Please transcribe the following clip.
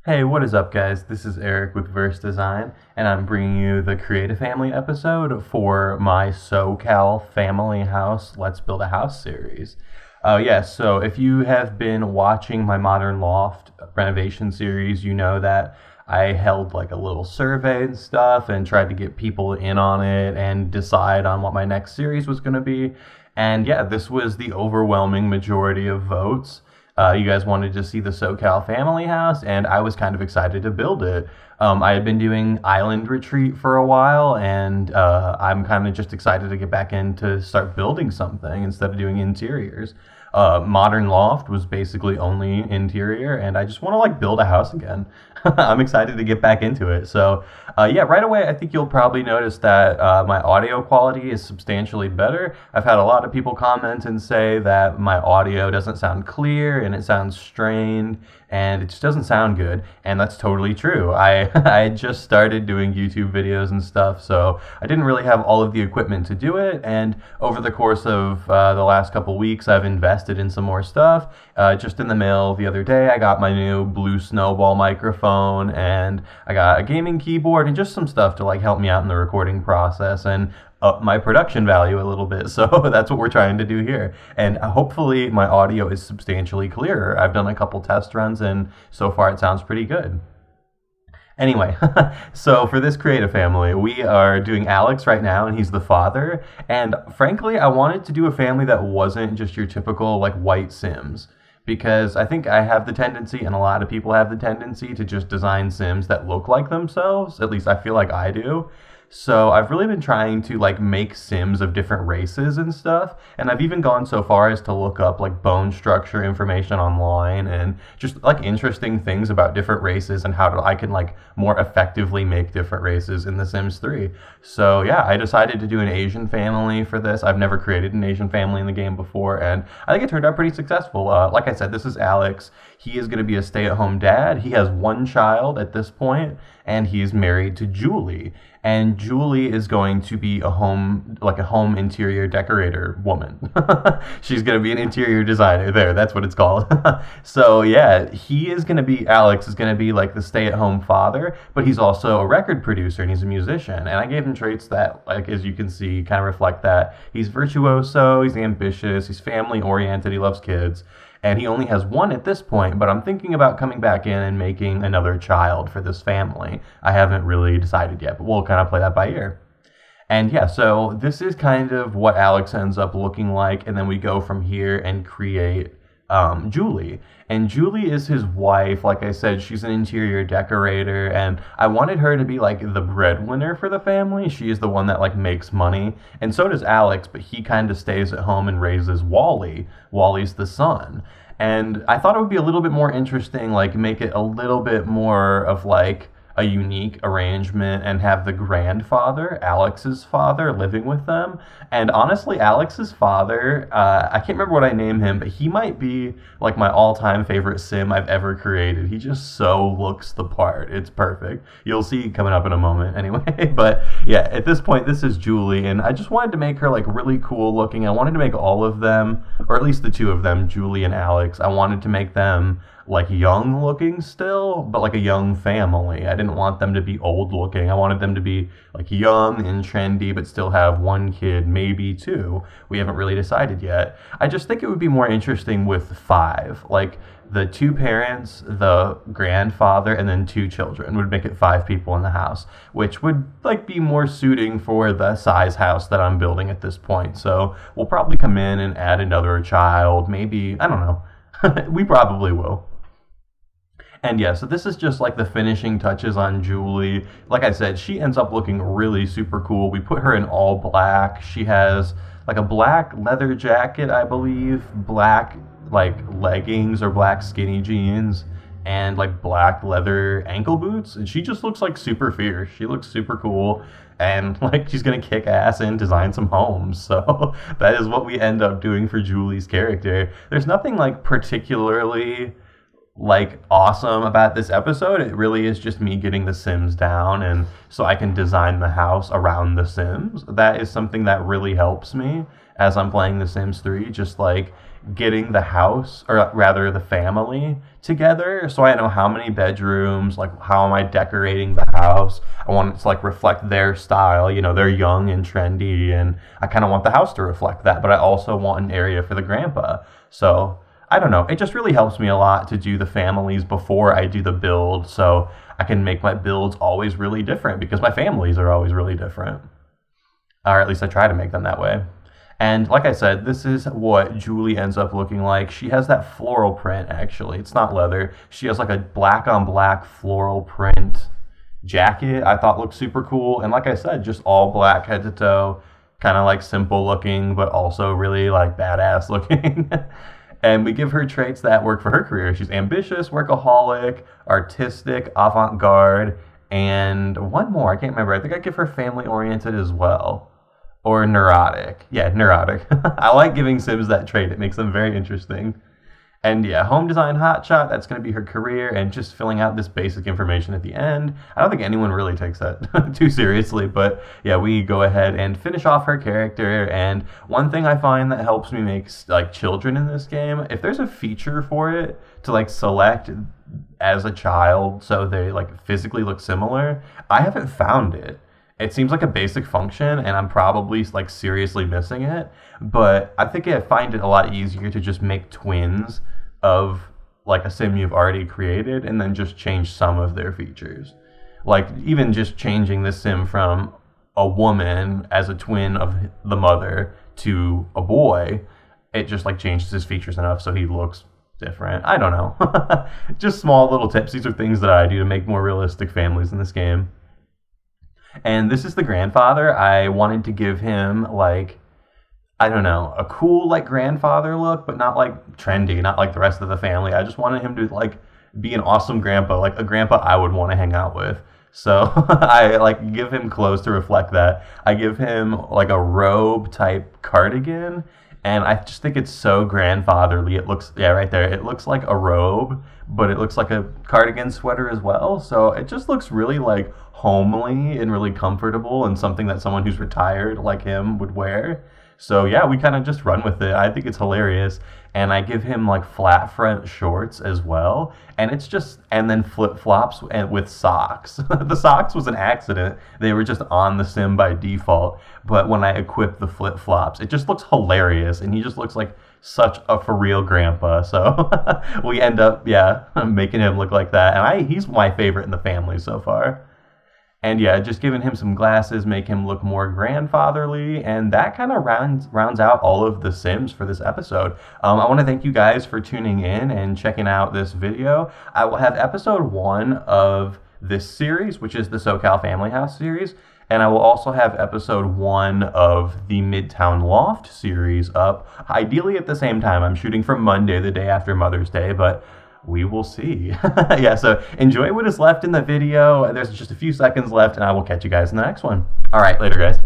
Hey, what is up, guys? This is Eric with Verse Design, and I'm bringing you the Creative Family episode for my SoCal Family House Let's Build a House series. So if you have been watching my Modern Loft renovation series, you know that I held like a little survey and stuff and tried to get people in on it and decide on what my next series was going to be. And yeah, this was the overwhelming majority of votes. You guys wanted to see the SoCal Family House, and I was kind of excited to build it. I had been doing Island Retreat for a while, and I'm kind of just excited to get back in to start building something instead of doing interiors. Modern Loft was basically only interior, and I just want to like build a house again. I'm excited to get back into it. So, right away, I think you'll probably notice that my audio quality is substantially better. I've had a lot of people comment and say that my audio doesn't sound clear and it sounds strained and it just doesn't sound good. And that's totally true. I just started doing YouTube videos and stuff, so I didn't really have all of the equipment to do it. And over the course of the last couple weeks, I've invested in some more stuff. Just in the mail the other day, I got my new Blue Snowball microphone, and I got a gaming keyboard and just some stuff to like help me out in the recording process and up my production value a little bit. So that's what we're trying to do here. And hopefully my audio is substantially clearer. I've done a couple test runs and so far it sounds pretty good. Anyway, so for this creative family, we are doing Alex right now, and he's the father. And frankly, I wanted to do a family that wasn't just your typical like white Sims, because I think I have the tendency, and a lot of people have the tendency, to just design Sims that look like themselves. At least I feel like I do. So I've really been trying to like make Sims of different races and stuff, and I've even gone so far as to look up like bone structure information online and just like interesting things about different races and I can like more effectively make different races in The Sims 3. So yeah, I decided to do an Asian family for this. I've never created an Asian family in the game before, and I think it turned out pretty successful. Like I said, this is Alex. He is going to be a stay-at-home dad. He has one child at this point, and he's married to Julie. And Julie is going to be a home interior decorator woman. She's going to be an interior designer. There, that's what it's called. So yeah, Alex is going to be like the stay-at-home father, but he's also a record producer and he's a musician. And I gave him traits that, like, as you can see, kind of reflect that. He's virtuoso, he's ambitious, he's family-oriented, he loves kids. And he only has one at this point, but I'm thinking about coming back in and making another child for this family. I haven't really decided yet, but we'll kind of play that by ear. And yeah, so this is kind of what Alex ends up looking like, and then we go from here and create Julie. And Julie is his wife. Like I said, she's an interior decorator, and I wanted her to be like the breadwinner for the family. She is the one that like makes money, and so does Alex, but he kind of stays at home and raises Wally. Wally's the son. And I thought it would be a little bit more interesting, like make it a little bit more of like a unique arrangement and have the grandfather, Alex's father, living with them. And honestly, Alex's father, I can't remember what I named him, but he might be like my all-time favorite Sim I've ever created. He just so looks the part. It's perfect. You'll see coming up in a moment anyway. But yeah, at this point, this is Julie, and I just wanted to make her like really cool looking. I wanted to make all of them, or at least the two of them, Julie and Alex, I wanted to make them like young looking still, but like a young family. I didn't want them to be old looking. I wanted them to be like young and trendy, but still have one kid, maybe two. We haven't really decided yet. I just think it would be more interesting with five. Like the two parents, the grandfather, and then two children would make it five people in the house, which would like be more suiting for the size house that I'm building at this point. So we'll probably come in and add another child, maybe, I don't know. We probably will. And yeah, so this is just like the finishing touches on Julie. Like I said, she ends up looking really super cool. We put her in all black. She has like a black leather jacket, I believe, black like leggings or black skinny jeans, and like black leather ankle boots. And she just looks like super fierce. She looks super cool. And like she's gonna kick ass and design some homes. So that is what we end up doing for Julie's character. There's nothing like particularly like awesome about this episode. It really is just me getting the Sims down, and so I can design the house around the Sims. That is something that really helps me as I'm playing The Sims 3, just like getting the house, or rather the family, together, so I know how many bedrooms, like how am I decorating the house. I want it to like reflect their style. You know, they're young and trendy, and I kind of want the house to reflect that, but I also want an area for the grandpa. So I don't know. It just really helps me a lot to do the families before I do the build, so I can make my builds always really different because my families are always really different. Or at least I try to make them that way. And like I said, this is what Julie ends up looking like. She has that floral print, actually. It's not leather. She has like a black on black floral print jacket I thought looked super cool. And like I said, just all black head to toe, kind of like simple looking, but also really like badass looking. And we give her traits that work for her career. She's ambitious, workaholic, artistic, avant-garde, and one more. I can't remember. I think I give her family-oriented as well. Or neurotic. Yeah, neurotic. I like giving Sims that trait. It makes them very interesting. And yeah, home design hotshot, that's going to be her career, and just filling out this basic information at the end. I don't think anyone really takes that too seriously, but yeah, we go ahead and finish off her character. And one thing I find that helps me make like children in this game, if there's a feature for it to like select as a child so they like physically look similar, I haven't found it. It seems like a basic function, and I'm probably like seriously missing it. But I think I find it a lot easier to just make twins of like a sim you've already created, and then just change some of their features. Like even just changing the sim from a woman as a twin of the mother to a boy, it just like changes his features enough so he looks different. I don't know. Just small little tips. These are things that I do to make more realistic families in this game. And this is the grandfather. I wanted to give him like, I don't know, a cool like grandfather look, but not like trendy, not like the rest of the family. I just wanted him to like be an awesome grandpa, like a grandpa I would want to hang out with. So I like give him clothes to reflect that. I give him like a robe type cardigan, and I just think it's so grandfatherly. It looks, yeah, right there. It looks like a robe, but it looks like a cardigan sweater as well. So it just looks really like homely and really comfortable, and something that someone who's retired like him would wear. So yeah, we kind of just run with it. I think it's hilarious. And I give him like flat front shorts as well. And it's just, and then flip-flops and with socks. The socks was an accident. They were just on the sim by default. But when I equip the flip-flops, it just looks hilarious. And he just looks like such a for real grandpa. So we end up, yeah, making him look like that. And he's my favorite in the family so far. And yeah, just giving him some glasses, make him look more grandfatherly, and that kind of rounds out all of the Sims for this episode. I want to thank you guys for tuning in and checking out this video. I will have episode 1 of this series, which is the SoCal Family House series, and I will also have episode 1 of the Midtown Loft series up, ideally at the same time. I'm shooting for Monday, the day after Mother's Day, but we will see. Yeah, so enjoy what is left in the video. There's just a few seconds left, and I will catch you guys in the next one. All right, later, guys.